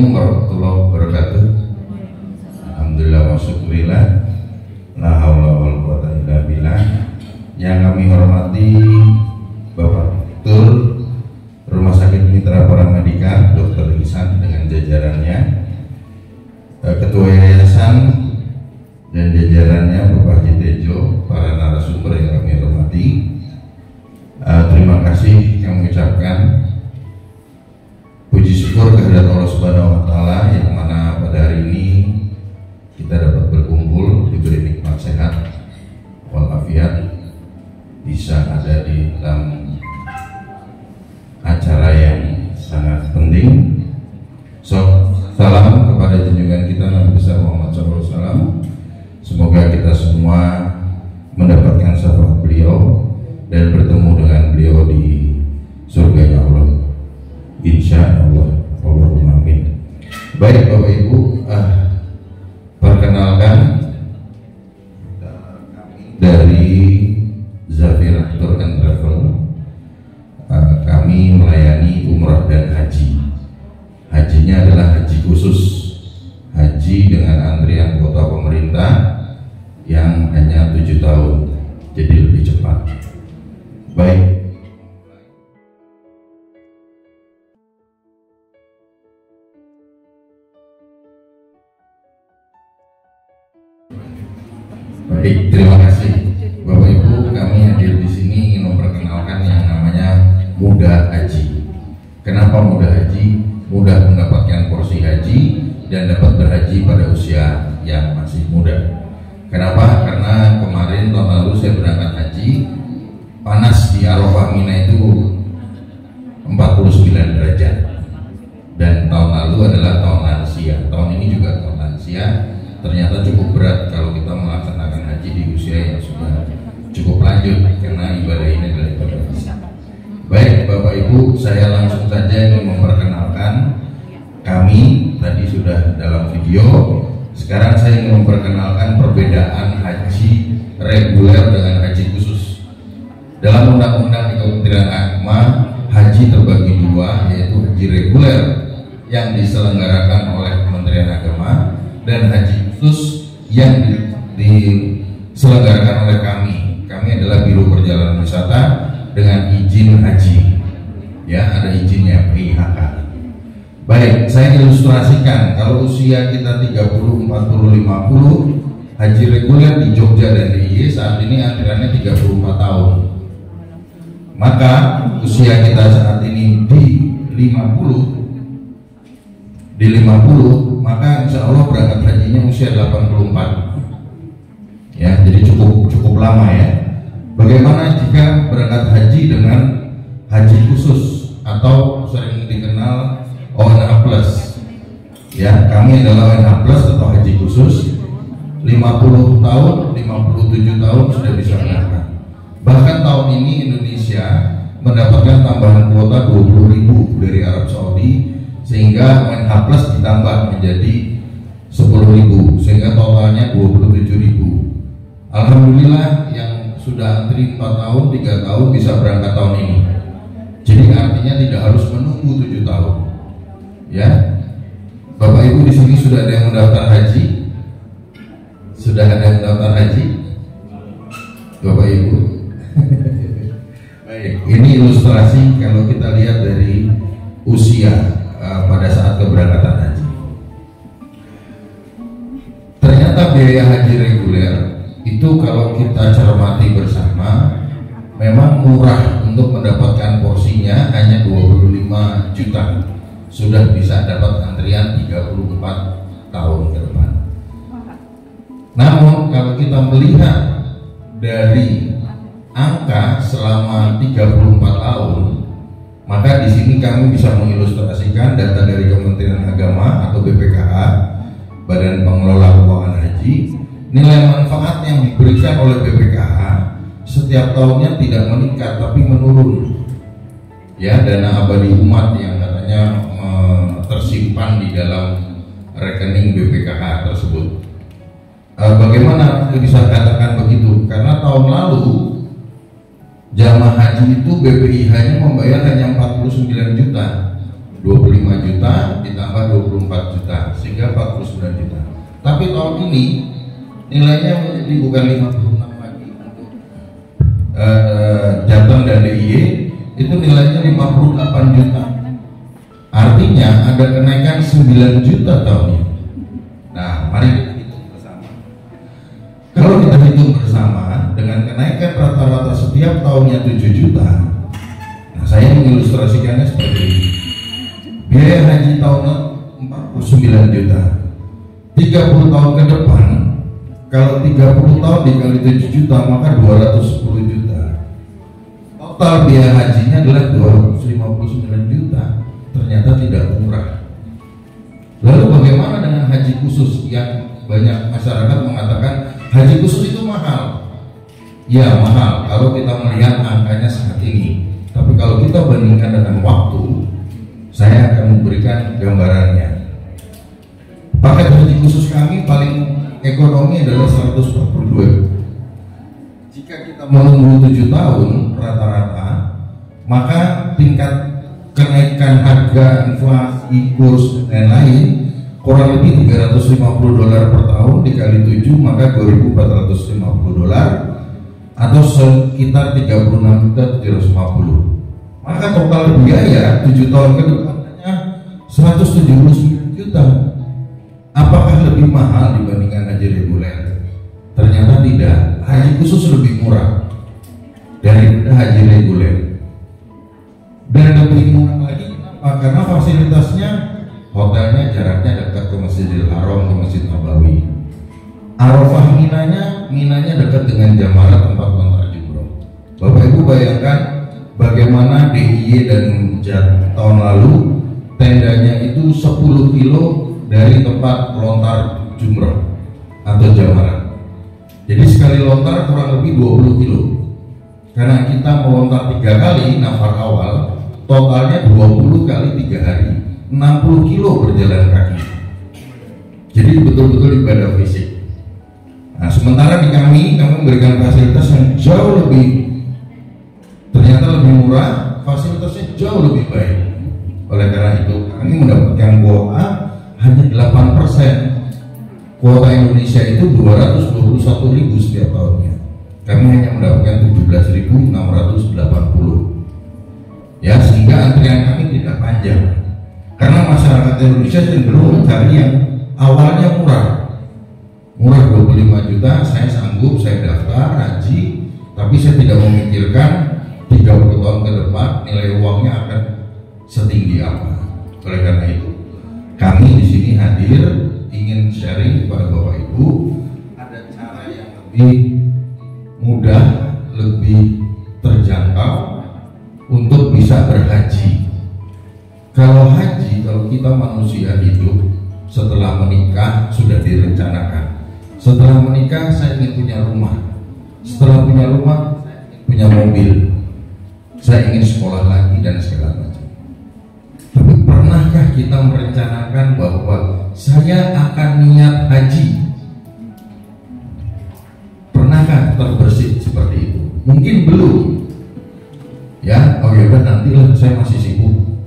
Assalamualaikum warahmatullahi wabarakatuh. Alhamdulillah wa syukurillah. La haula wal quwwata illa billah. Yang kami hormati Bapak Direktur Rumah Sakit Mitra Paramedika Dr. Ihsan dengan jajarannya, Ketua Yayasan dan jajarannya Bapak Haji Tejo, para narasumber yang kami hormati. Terima kasih kami ucapkan. Puji syukur kehadirat Allah Subhanahu wa taala yang mana pada hari ini kita dapat berkumpul, diberi nikmat sehat walafiat, bisa ada di dalam acara yang sangat penting. Salam kepada junjungan kita Nabi besar Muhammad SAW. Semoga kita semua mendapatkan syafaat beliau dan bertemu dengan beliau di surganya Allah, insya Allah. Allahumma amin. Baik Bapak Ibu, perkenalkan dari Zafirah Tour and Travel. Kami melayani umrah dan haji. Hajinya adalah haji khusus, haji dengan antrian kuota pemerintah yang hanya 7 tahun, jadi lebih cepat. Baik. Baik, terima kasih Bapak Ibu. Kami hadir di sini ingin memperkenalkan yang namanya Muda Haji. Kenapa Muda Haji? Mudah mendapatkan porsi haji dan dapat berhaji pada usia yang masih muda. Kenapa? Karena kemarin tahun lalu saya berangkat haji, panas di Arafah Mina itu 49 derajat, dan tahun lalu adalah tahun lansia. Tahun ini juga tahun lansia. Ternyata cukup berat kalau kita melaksanakan haji di usia yang sudah cukup lanjut, karena ibadah ini adalah ibadah fisik. Baik Bapak Ibu, saya langsung saja ingin memperkenalkan kami. Tadi sudah dalam video. Sekarang saya ingin memperkenalkan perbedaan haji reguler dengan haji khusus. Dalam undang-undang di Kementerian Agama, haji terbagi dua, yaitu haji reguler yang diselenggarakan oleh Kementerian Agama dan haji khusus yang diselenggarakan oleh kami. Kami adalah Biro Perjalanan Wisata dengan izin haji. Ya, ada izinnya, PIHK. Baik, saya ilustrasikan. Kalau usia kita 30, 40, 50, haji reguler di Jogja dan DIY saat ini antriannya 34 tahun. Maka usia kita saat ini di 50, maka insya Allah berangkat hajinya usia 84. Ya, jadi cukup lama ya. Bagaimana jika berangkat haji dengan haji khusus atau sering dikenal ONH+? Ya, kami adalah ONH+ atau haji khusus. 50 tahun, 57 tahun sudah bisa berangkat. Bahkan tahun ini Indonesia mendapatkan tambahan kuota 20.000 dari Arab Saudi, sehingga ONH+ ditambah menjadi 10.000, sehingga totalnya 27.000. Alhamdulillah yang sudah antri 4 tahun, 3 tahun bisa berangkat tahun ini. Jadi artinya tidak harus menunggu 7 tahun. Ya, Bapak Ibu di sini sudah ada yang mendaftar haji? Sudah ada yang mendaftar haji? Bapak Ibu. Baik, ini ilustrasi kalau kita lihat dari usia pada saat keberangkatan haji. Ternyata biaya haji reguler itu kalau kita cermati bersama memang murah. Untuk mendapatkan porsinya hanya 25 juta, sudah bisa dapat antrian 34 tahun ke depan. Namun kalau kita melihat dari angka selama 34 tahun, maka di sini kami bisa mengilustrasikan data dari Kementerian Agama atau BPKH, Badan Pengelola Keuangan Haji. Nilai manfaat yang diberikan oleh BPKH setiap tahunnya tidak meningkat tapi menurun. Ya, dana abadi umat yang katanya tersimpan di dalam rekening BPKH tersebut. Bagaimana bisa katakan begitu? Karena tahun lalu jamaah haji itu BPIH-nya membayar hanya 49 juta. 25 juta ditambah 24 juta sehingga 49 juta. Tapi tahun ini nilainya menjadi bukan 56 lagi untuk Jateng dan DIY, itu nilainya 58 juta. Artinya ada kenaikan 9 juta tahun ini. Nah, mari kita hitung bersama. Kalau kita hitung bersama dengan kenaikan rata-rata setiap tahunnya 7 juta, nah saya mengilustrasikannya seperti ini. Biaya haji tahunnya 49 juta. 30 tahun ke depan, kalau 30 tahun dikali 7 juta maka 210 juta. Total biaya hajinya adalah 259 juta. Ternyata tidak murah. Lalu bagaimana dengan haji khusus yang banyak masyarakat mengatakan haji khusus itu mahal? Ya mahal kalau kita melihat angkanya saat ini. Tapi kalau kita bandingkan dengan waktu, saya akan memberikan gambarannya. Paket haji khusus kami paling ekonomi adalah 142. Jika kita menunggu 7 tahun rata-rata, maka tingkat kenaikan harga, inflasi, kurs dan lain kurang lebih $350 per tahun dikali 7 maka $2.450 atau sekitar 36.750. Maka total biaya 7 tahun ke depannya 179 juta. Apakah lebih mahal dibandingkan haji reguler? Ternyata tidak. Haji khusus lebih murah daripada haji reguler. Dan lebih murah lagi kenapa? Karena fasilitasnya, hotelnya jaraknya dekat ke Masjidil Haram, ke Masjid Nabawi. Arafah Minanya dekat dengan Jamarat tempat lontar jumroh. Bapak Ibu bayangkan bagaimana DIY dan JAT tahun lalu tendanya itu 10 kilo dari tempat lontar jumroh atau Jamarat. Jadi sekali lontar kurang lebih 20 kilo. Karena kita melontar 3 kali nafar awal, totalnya 20 kali 3 hari, 60 kilo berjalan kaki. Jadi betul-betul ibadah fisik. Nah, sementara di kami memberikan fasilitas yang jauh lebih, ternyata lebih murah, fasilitasnya jauh lebih baik. Oleh karena itu, kami mendapatkan kuota hanya 8%. Kuota Indonesia itu 221.000 setiap tahunnya. Kami hanya mendapatkan 17.680. Ya, sehingga antrian kami tidak panjang. Karena masyarakat Indonesia cenderung mencari yang awalnya murah. Murah 25 juta, saya sanggup, saya daftar haji, tapi saya tidak memikirkan 30 tahun ke depan nilai uangnya akan setinggi apa. Oleh karena itu, kami di sini hadir ingin sharing kepada Bapak Ibu ada cara yang lebih mudah, lebih terjangkau untuk bisa berhaji. Kalau haji, kalau kita manusia hidup setelah menikah sudah direncanakan. Setelah menikah saya ingin punya rumah. Setelah punya rumah saya ingin punya mobil. Saya ingin sekolah lagi dan segala macam. Tapi pernahkah kita merencanakan bahwa saya akan niat haji? Pernahkah terbersit seperti itu? Mungkin belum. Ya, oh ya udah nantilah, saya masih sibuk.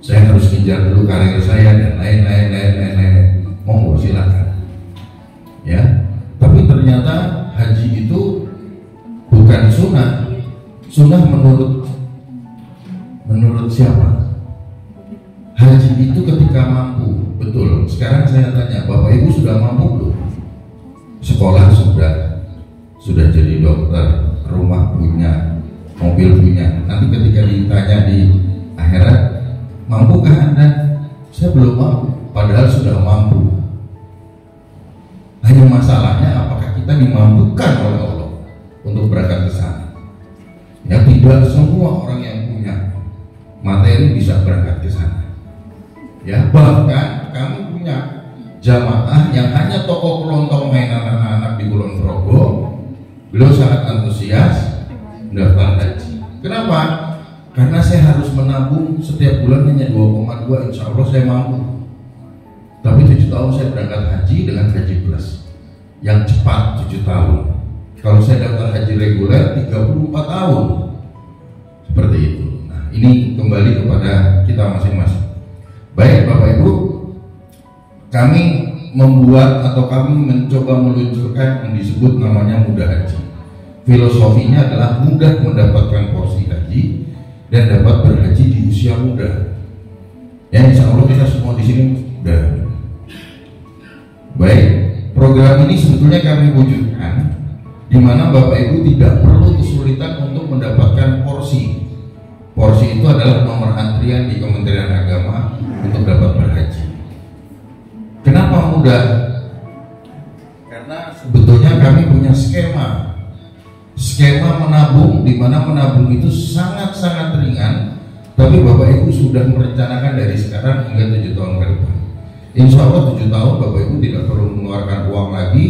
Saya harus kejar dulu karir saya dan lain-lain. Monggo silakan. Ya, tapi ternyata haji itu bukan sunnah. Sunnah menurut siapa? Haji itu ketika mampu. Betul. Sekarang saya tanya, Bapak Ibu sudah mampu belum? Sekolah sudah jadi dokter, rumah punya, mobil punya. Nanti ketika ditanya di akhirat, mampukah Anda? Saya belum mampu, padahal sudah mampu. Hanya masalahnya apakah kita dimampukan oleh Allah untuk berangkat ke sana. Ya, tidak semua orang yang punya materi bisa berangkat ke sana. Ya, bahkan kami punya jamaah yang hanya toko kelontong mainan anak-anak di Kulon Progo. Beliau sangat antusias mendaftar haji. Kenapa? Karena saya harus menabung setiap bulan hanya 2,2, insya Allah saya mampu. Tapi 7 tahun saya berangkat haji dengan haji plus yang cepat 7 tahun. Kalau saya daftar haji reguler 34 tahun. Seperti itu. Nah, ini kembali kepada kita masing-masing. Baik Bapak Ibu, kami membuat atau kami mencoba meluncurkan yang disebut namanya Mudah Haji. Filosofinya adalah mudah mendapatkan porsi haji dan dapat berhaji di usia muda. Ya, insya Allah kita semua di sini muda. Baik, program ini sebetulnya kami wujudkan di mana Bapak Ibu tidak perlu kesulitan untuk mendapatkan porsi. Porsi itu adalah nomor antrian di Kementerian Agama untuk dapat berhaji. Kenapa mudah? Karena sebetulnya kami punya skema menabung, di mana menabung itu sangat-sangat ringan, tapi Bapak Ibu sudah merencanakan dari sekarang hingga 7 tahun ke depan. Insya Allah 7 tahun Bapak Ibu tidak perlu mengeluarkan uang lagi,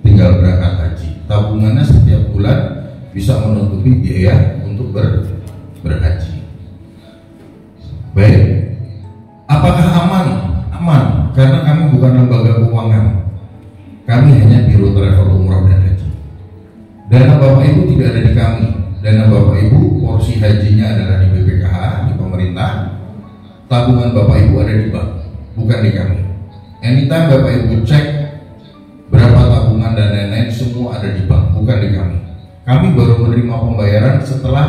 tinggal berangkat haji. Tabungannya setiap bulan bisa menutupi biaya untuk berhaji. Baik, apakah aman? Aman, karena kami bukan lembaga keuangan. Kami hanya biro travel umroh dan haji. Dana Bapak Ibu tidak ada di kami. Dana Bapak Ibu, porsi hajinya adalah di BPKH, di pemerintah. Tabungan Bapak Ibu ada di bank, bukan di kami. Anytime Bapak Ibu cek berapa tabungan dan lain-lain, semua ada di bank, bukan di kami. Kami baru menerima pembayaran setelah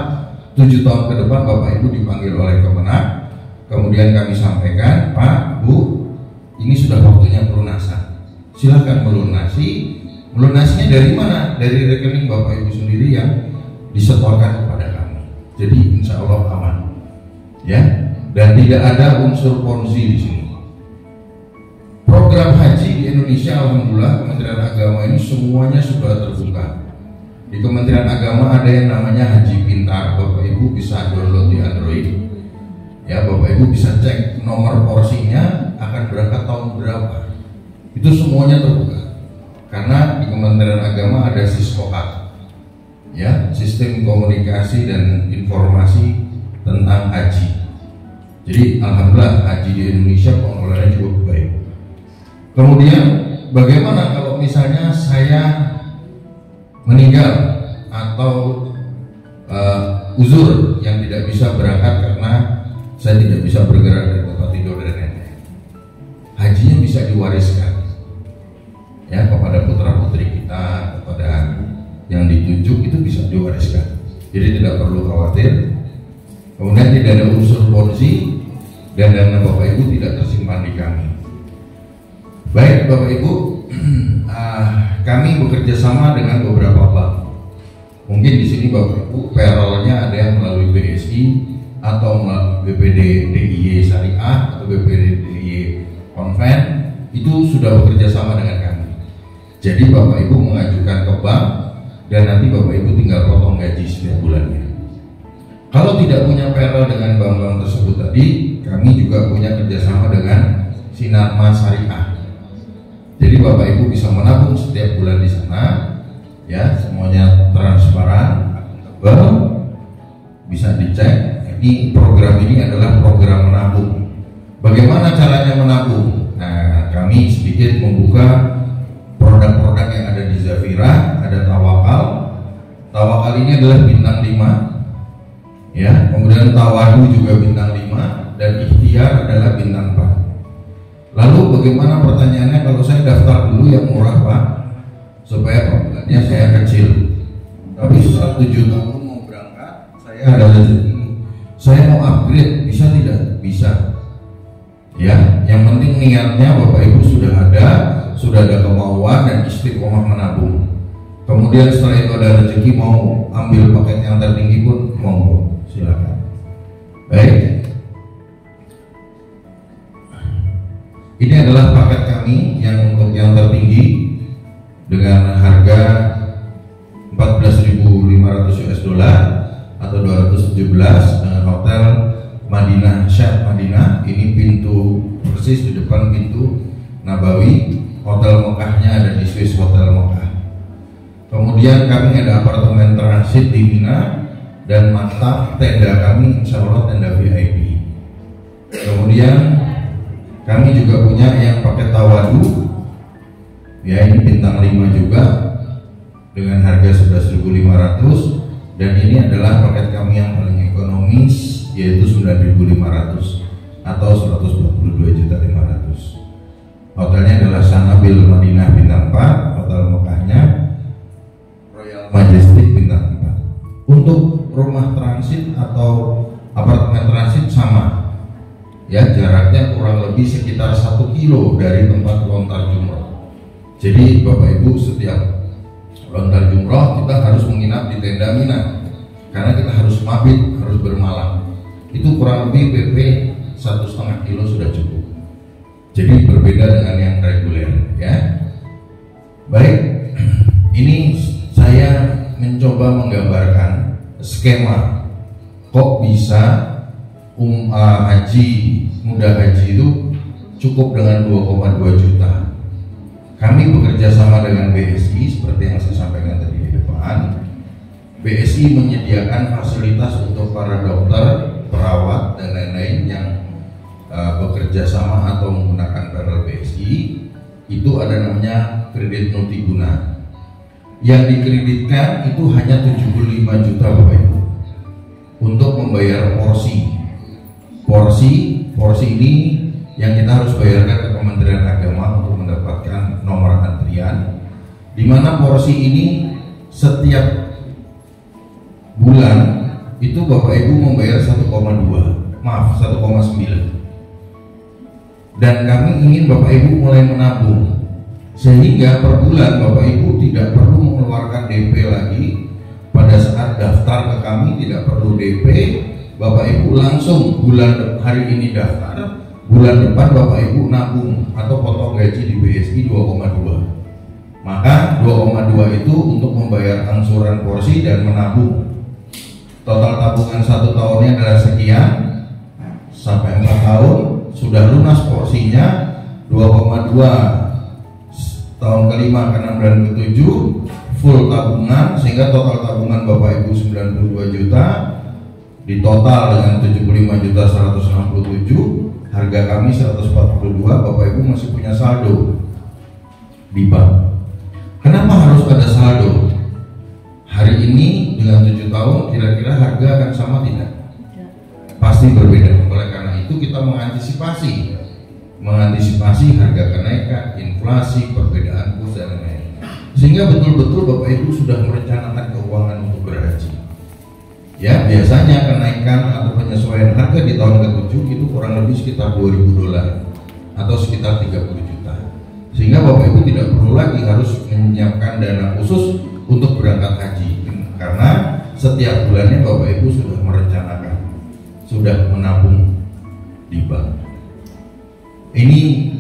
7 tahun ke depan Bapak Ibu dipanggil oleh Kemenak. Kemudian kami sampaikan, Pak, Bu, ini sudah waktunya pelunasan. Silakan melunasi. Melunasinya dari mana? Dari rekening Bapak Ibu sendiri yang disetorkan kepada kami. Jadi insya Allah aman, ya. Dan tidak ada unsur ponzi di sini. Program haji di Indonesia, alhamdulillah, Kementerian Agama ini semuanya sudah terbuka. Di Kementerian Agama ada yang namanya Haji Pintar. Bapak Ibu bisa download di Android. Ya, Bapak Ibu bisa cek nomor porsinya akan berangkat tahun berapa. Itu semuanya terbuka. Karena di Kementerian Agama ada Siskohat, ya, sistem komunikasi dan informasi tentang haji. Jadi alhamdulillah haji di Indonesia pengelolaannya cukup baik. Kemudian bagaimana kalau misalnya saya meninggal atau uzur yang tidak bisa berangkat karena saya tidak bisa bergerak dari tempat tidur dan lain-lain. Hajinya bisa diwariskan, ya, kepada putra putri kita, kepada yang ditunjuk, itu bisa diwariskan. Jadi tidak perlu khawatir. Kemudian tidak ada unsur ponzi dan dana Bapak Ibu tidak tersimpan di kami. Baik Bapak Ibu, kami bekerja sama dengan beberapa bank. Mungkin di sini Bapak Ibu payrollnya ada yang melalui BSI atau melalui BPD DIY Syariah atau BPD DIY Konven, itu sudah bekerja sama dengan kami. Jadi Bapak Ibu mengajukan ke bank dan nanti Bapak Ibu tinggal potong gaji setiap bulannya. Kalau tidak punya payroll dengan bank-bank tersebut tadi, kami juga punya kerjasama dengan Sinarma Syariah. Jadi Bapak Ibu bisa menabung setiap bulan di sana, ya, semuanya transparan, bisa dicek. Ini program ini adalah program menabung. Bagaimana caranya menabung? Nah, kami sedikit membuka produk-produk yang ada di Zafira. Ada Tawakal. Tawakal ini adalah bintang 5, ya. Kemudian Tawadu juga bintang 5 dan Ikhtiar adalah bintang 4. Lalu bagaimana pertanyaannya kalau saya daftar dulu yang murah Pak, supaya programnya saya kecil. Tapi setelah 7 tahun mau berangkat, saya ada rezeki, saya mau upgrade, bisa tidak? Bisa. Ya, yang penting niatnya Bapak Ibu sudah ada kemauan dan istiqomah menabung. Kemudian setelah itu ada rezeki, mau ambil paket yang tertinggi pun monggo, silakan. Baik. Ini adalah paket kami yang untuk yang tertinggi dengan harga 14.500 US dollar atau 217 dengan hotel Madinah Syekh Madinah. Ini pintu persis di depan pintu Nabawi. Hotel Mekahnya ada di Swiss Hotel Mekah. Kemudian kami ada apartemen transit di Mina dan mantap tenda kami, insya Allah tenda VIP. Kemudian kami juga punya yang pakai Tawadu, ya, ini bintang 5 juga dengan harga 11.500 dan ini adalah paket kami yang paling ekonomis yaitu 9.500 atau 142.500.000. Hotelnya adalah Sanabil Madinah bintang 4, hotel Mekahnya Royal Majestic bintang 4. Untuk rumah transit atau apartemen transit sama, ya, jaraknya kurang lebih sekitar 1 kilo dari tempat lontar jumroh. Jadi Bapak Ibu setiap lontar jumroh kita harus menginap di tenda Mina, karena kita harus mabit, harus bermalam. Itu kurang lebih PP 1,5 kilo sudah cukup. Jadi berbeda dengan yang reguler, ya. Baik, ini saya mencoba menggambarkan skema kok bisa muda haji itu cukup dengan 2,2 juta. Kami bekerja sama dengan BSI seperti yang saya sampaikan tadi di depan. BSI menyediakan fasilitas untuk para dokter, perawat dan lain-lain yang bekerja sama atau menggunakan PRL BSI. Itu ada namanya kredit multiguna. Yang dikreditkan itu hanya 75 juta Bapak Ibu untuk membayar porsi ini yang kita harus bayarkan ke Kementerian Agama untuk mendapatkan nomor antrian, di mana porsi ini setiap bulan itu Bapak Ibu membayar 1,9, dan kami ingin Bapak Ibu mulai menabung sehingga per bulan Bapak Ibu tidak perlu mengeluarkan DP lagi. Pada saat daftar ke kami tidak perlu DP, Bapak Ibu langsung hari ini daftar, bulan depan Bapak Ibu nabung atau potong gaji di BSI 2,2. Maka 2,2 itu untuk membayar angsuran porsi dan menabung. Total tabungan 1 tahunnya adalah sekian, sampai 4 tahun sudah lunas porsinya 2,2. Tahun kelima ke 6 dan ke-7 full tabungan, sehingga total tabungan Bapak Ibu 92 juta ditotal dengan 75.167, harga kami 142, Bapak Ibu masih punya saldo di bank. Kenapa harus ada saldo? Hari ini dengan 7 tahun kira-kira harga akan sama tidak? Pasti berbeda. Oleh karena itu kita mengantisipasi harga kenaikan, inflasi, perbedaan kurs dan lain-lain, sehingga betul-betul Bapak Ibu sudah merencanakan keuangan untuk berhaji. Ya, biasanya kenaikan atau penyesuaian harga di tahun ke-7 itu kurang lebih sekitar $2.000 atau sekitar 30 juta, sehingga Bapak Ibu tidak perlu lagi harus menyiapkan dana khusus untuk berangkat haji, karena setiap bulannya Bapak Ibu sudah merencanakan, sudah menabung di bank. Ini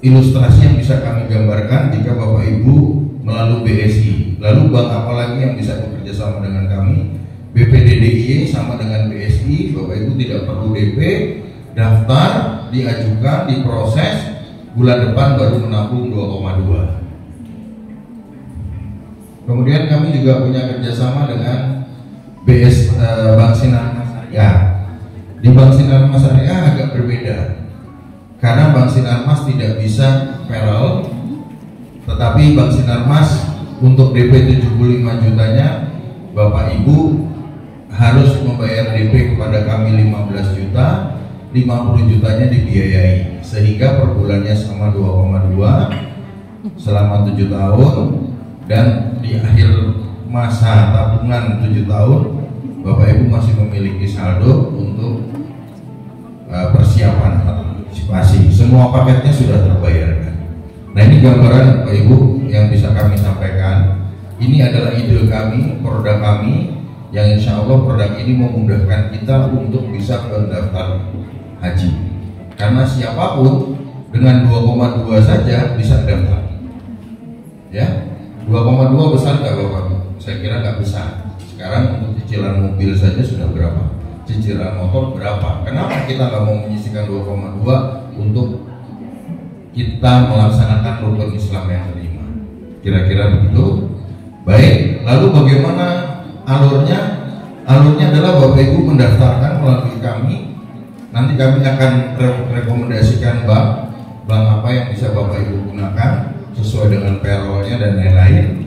ilustrasi yang bisa kami gambarkan jika Bapak Ibu melalui BSI. Lalu bank apa lagi yang bisa bekerja sama dengan kami? BPDDIY sama dengan BSI. Bapak Ibu tidak perlu DP, daftar, diajukan, diproses, bulan depan baru menabung 2,2. Kemudian kami juga punya kerjasama dengan Bank Sinar Mas Syariah. Di Bank Sinar Mas Syariah agak berbeda, karena Bank Sinar Mas tidak bisa PRL, tetapi Bank Sinar Mas untuk DP 75 jutanya Bapak Ibu harus membayar DP kepada kami 15 juta, 50 jutanya dibiayai, sehingga per bulannya sama 2,2 selama 7 tahun, dan di akhir masa tabungan 7 tahun Bapak Ibu masih memiliki saldo untuk persiapan atau antisipasi. Semua paketnya sudah terbayarkan. Nah, ini gambaran Bapak Ibu yang bisa kami sampaikan. Ini adalah ide kami, produk kami, yang insya Allah produk ini memudahkan kita untuk bisa mendaftar haji. Karena siapapun dengan 2,2 saja bisa daftar. Ya, 2,2 besar nggak Bapak Ibu? Saya kira nggak besar. Sekarang untuk cicilan mobil saja sudah berapa? Cicilan motor berapa? Kenapa kita nggak mau menyisikan 2,2 untuk kita melaksanakan rukun Islam yang kelima? Kira-kira begitu. Baik, lalu bagaimana alurnya? Alurnya adalah Bapak Ibu mendaftarkan melalui kami. Nanti kami akan rekomendasikan bank apa yang bisa Bapak Ibu gunakan sesuai dengan payroll-nya dan lain-lain.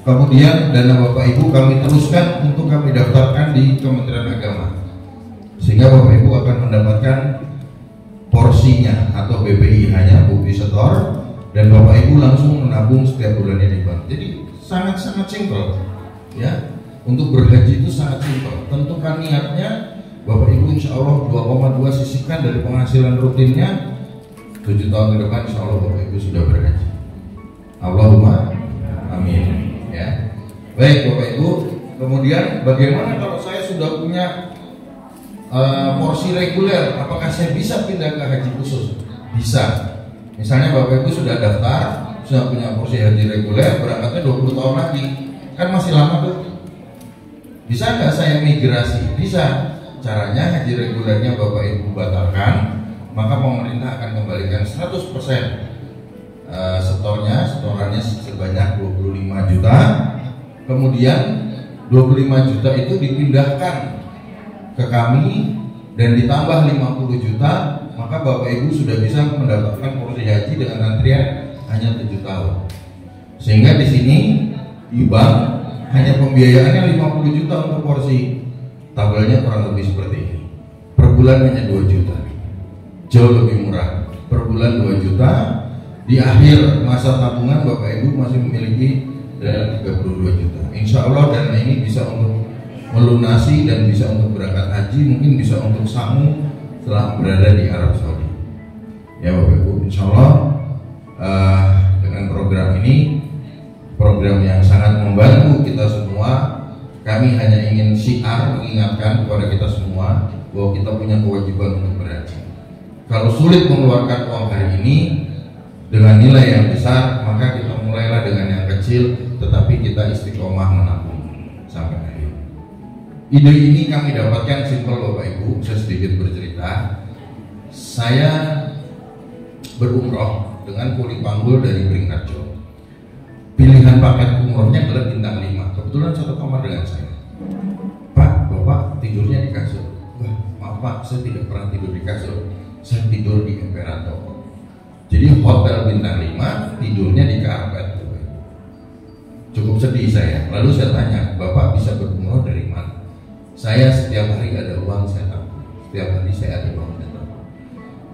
Kemudian dana Bapak Ibu kami teruskan untuk kami daftarkan di Kementerian Agama, sehingga Bapak Ibu akan mendapatkan porsinya atau BPIH-nya, bukti setor, dan Bapak Ibu langsung menabung setiap bulannya di bank. Jadi sangat-sangat simpel ya. Untuk berhaji itu sangat simpel. Tentukan niatnya, Bapak Ibu insya Allah 2,2 sisihkan dari penghasilan rutinnya, 7 tahun ke depan insya Allah Bapak Ibu sudah berhaji. Allahumma amin ya. Baik Bapak Ibu, kemudian bagaimana kalau saya sudah punya porsi reguler, apakah saya bisa pindah ke haji khusus? Bisa. Misalnya Bapak Ibu sudah daftar, sudah punya porsi haji reguler, berangkatnya 20 tahun lagi, kan masih lama tuh. Bisa nggak saya migrasi? Bisa. Caranya haji regulernya Bapak Ibu batalkan, maka pemerintah akan kembalikan 100% setorannya sebanyak 25 juta. Kemudian 25 juta itu dipindahkan ke kami dan ditambah 50 juta, maka Bapak Ibu sudah bisa mendapatkan porsi haji dengan antrian hanya 7 tahun. Sehingga di sini di bank hanya pembiayaannya 50 juta untuk porsi. Tabelnya kurang lebih seperti ini. Per bulan hanya 2 juta. Jauh lebih murah. Per bulan 2 juta. Di akhir masa tabungan Bapak Ibu masih memiliki dana 32 juta. Insya Allah dana ini bisa untuk melunasi dan bisa untuk berangkat haji, mungkin bisa untuk sangu setelah berada di Arab Saudi. Ya Bapak Ibu, insya Allah dengan program ini, program yang sangat membantu kita semua. Kami hanya ingin syiar mengingatkan kepada kita semua bahwa kita punya kewajiban untuk berhaji. Kalau sulit mengeluarkan uang hari ini dengan nilai yang besar, maka kita mulailah dengan yang kecil, tetapi kita istiqomah menabung sampai akhir. Ide ini kami dapatkan simpel Bapak Ibu, saya sedikit bercerita. Saya berumroh dengan Kuli Panggul dari Beringharjo. Pilihan paket umrohnya adalah bintang 5. Kebetulan satu kamar dengan saya. Pak, Bapak tidurnya di kasur. Wah, maaf Pak, saya tidak pernah tidur di kasur. Saya tidur di Imperator. Jadi hotel bintang 5, tidurnya di karpet. Cukup sedih saya. Lalu saya tanya, Bapak bisa berumroh dari mana? Saya setiap hari ada uang saya tabung. Setiap hari saya ada uang saya tabung.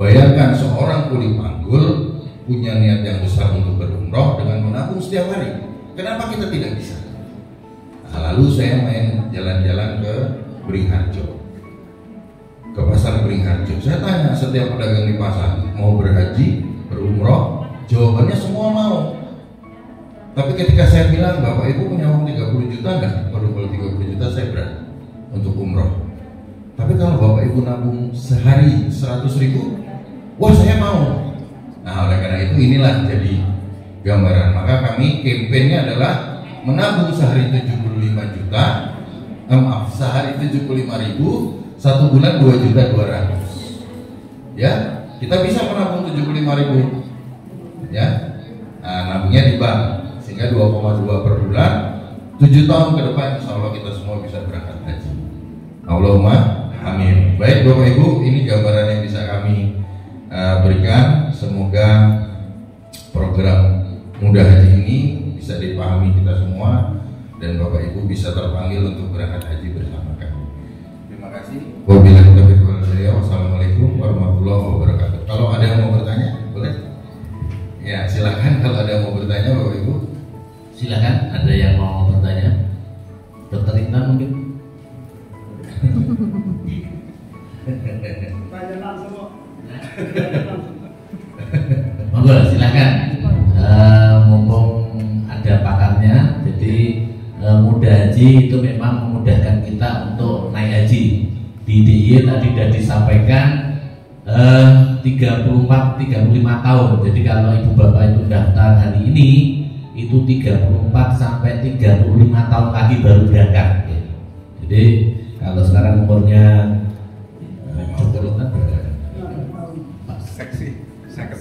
Bayangkan seorang Kuli Panggul punya niat yang besar untuk berumroh dengan menabung setiap hari. Kenapa kita tidak bisa? Nah, lalu saya main jalan-jalan ke Beringharjo, ke pasar Beringharjo. Saya tanya setiap pedagang di pasar, mau berhaji, berumroh? Jawabannya semua mau. Tapi ketika saya bilang, Bapak Ibu punya uang 30 juta enggak? Waduh, kalau 30 juta saya berani untuk umroh. Tapi kalau Bapak Ibu nabung sehari 100.000, wah saya mau. Nah oleh karena itu inilah jadi gambaran. Maka kami kampanye adalah menabung sehari 75 juta, sehari 75.000, satu bulan 2.200.000. Ya, kita bisa menabung 75.000. Ya, nah, nabungnya di bank sehingga 2,2 per bulan, 7 tahun ke depan insya Allah kita semua bisa berangkat haji. Allahumma amin. Baik Bapak Ibu, ini gambaran yang bisa kami berikan. Semoga program Mudah Haji ini bisa dipahami kita semua dan Bapak Ibu bisa terpanggil untuk berangkat haji bersama kami. Terima kasih. Wabillahi taufiq wal hidayah. Wassalamualaikum warahmatullahi wabarakatuh. Kalau ada yang mau bertanya, boleh? Ya, silakan kalau ada yang mau bertanya Bapak Ibu. Silakan, ada yang mau bertanya. Dokter Intan mungkin. Tanya langsung. Monggo silakan. Mumpung ada pakarnya, jadi Mudah Haji itu memang memudahkan kita untuk naik haji. Di DIY tadi sudah disampaikan 34-35 tahun. Jadi kalau ibu bapak itu daftar hari ini, itu 34 sampai 35 tahun lagi baru berangkat. Jadi kalau sekarang umurnya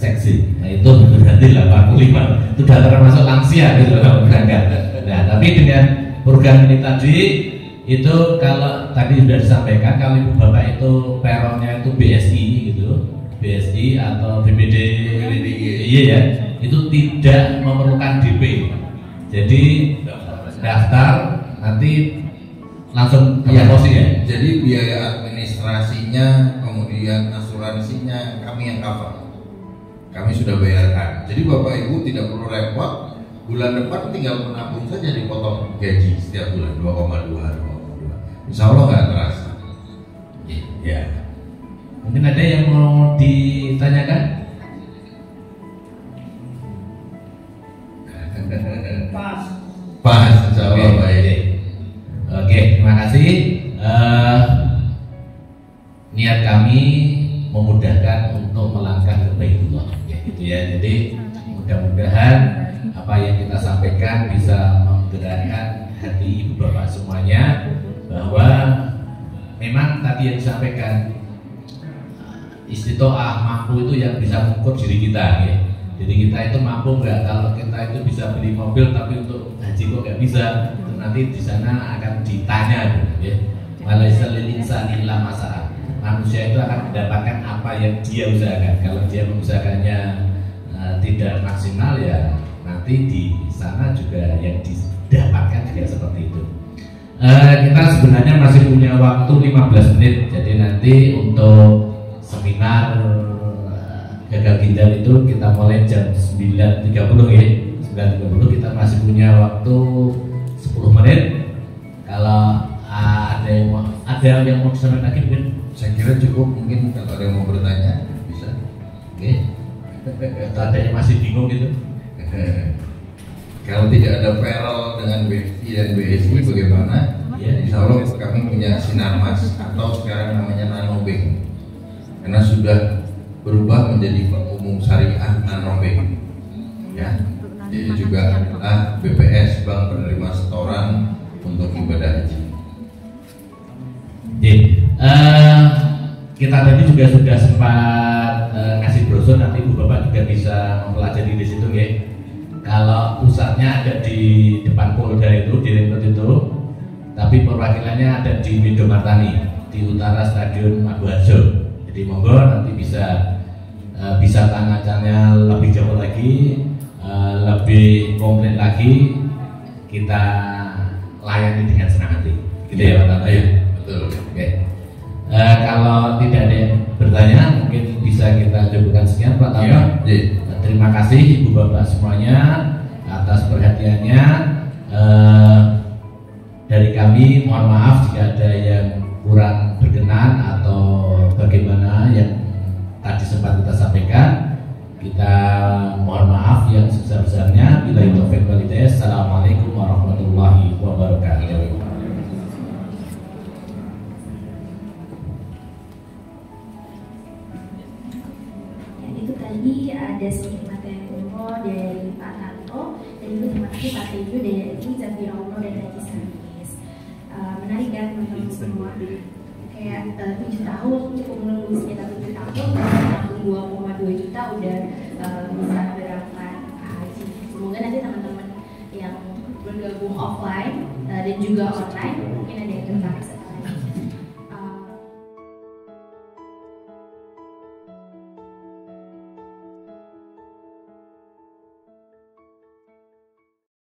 seksi. Nah itu berarti 85. Itu sudah termasuk lansia gitu kalau berangkat. Nah tapi dengan program ini tadi itu kalau tadi sudah disampaikan, kalau ibu bapak itu peronnya itu BSI gitu, BSI atau BPD, iya ya, itu tidak memerlukan DP. Jadi daftar nanti langsung via pos ya. Jadi biaya administrasinya kemudian asuransinya kami yang cover. Kami sudah bayarkan. Jadi Bapak Ibu tidak perlu repot. Bulan depan tinggal menabung saja, dipotong gaji setiap bulan 2,2. Insya Allah nggak terasa. Ya. Mungkin ada yang mau ditanyakan? Pas, insya Allah baik. Oke, terima kasih. Niat kami memudahkan untuk melangkah ke Baitullah, ya gitu ya. Jadi mudah-mudahan apa yang kita sampaikan bisa menggerakkan hati ibu bapak semuanya, bahwa memang tadi yang disampaikan istitoah mampu itu yang bisa mengukur diri kita, ya. Jadi kita itu mampu nggak? Kalau kita itu bisa beli mobil tapi untuk haji kok nggak bisa, itu nanti di sana akan ditanya, ya. Malaysia lilinsan illa masalah. Manusia itu akan mendapatkan apa yang dia usahakan. Kalau dia mengusahakannya tidak maksimal, ya nanti di sana juga yang didapatkan juga seperti itu. Kita sebenarnya masih punya waktu 15 menit. Jadi nanti untuk seminar gagal ginjal itu kita mulai jam 9.30 ya. 9.30 kita masih punya waktu 10 menit. Kalau ada yang mau disampaikan lagi mungkin. Saya kira cukup, mungkin kalau ada yang mau bertanya bisa. Oke. Atau ada yang masih bingung gitu. Kalau tidak ada parallel dengan BFI dan BSI bagaimana? Ya, Insya Allah kami punya Sinarmas atau sekarang namanya Nanobank, karena sudah berubah menjadi bank umum syariah Nanobank. Ya, jadi juga adalah BPS, bank penerima setoran untuk ibadah haji. Kita tadi juga sudah sempat ngasih brosur, nanti ibu bapak juga bisa mempelajari di situ ya. Kalau pusatnya ada di depan Polda itu, di Ringkut itu, tapi perwakilannya ada di Widomartani, di utara Stadion Maguwarjo. Jadi monggo nanti bisa tanya-tanya lebih jauh lagi, lebih komplit lagi, kita layani dengan senang hati. Gitu ya Pak Tata ya. Betul. Oke. Kalau tidak ada yang bertanya, mungkin bisa kita cukupkan sekian Pak Tata. Ya. Terima kasih ibu bapak semuanya atas perhatiannya. Dari kami mohon maaf jika ada yang kurang berkenan atau bagaimana yang tadi sempat kita sampaikan. Kita mohon maaf yang sebesar-besarnya. Billahi taufiq wal hidayah. Assalamualaikum warahmatullahi wabarakatuh. Tadi ada sedikit materi info dari Pak Tanto, dan juga terima kasih Pak Tejo dari Jazirah Umroh dan Haji Service. Menarik kan teman-teman semua, kayak 7 tahun cukup menunggu sekitar 7 tahun, tahun 2,2 juta udah bisa berangkat haji. Semoga nanti teman-teman yang bergabung offline dan juga online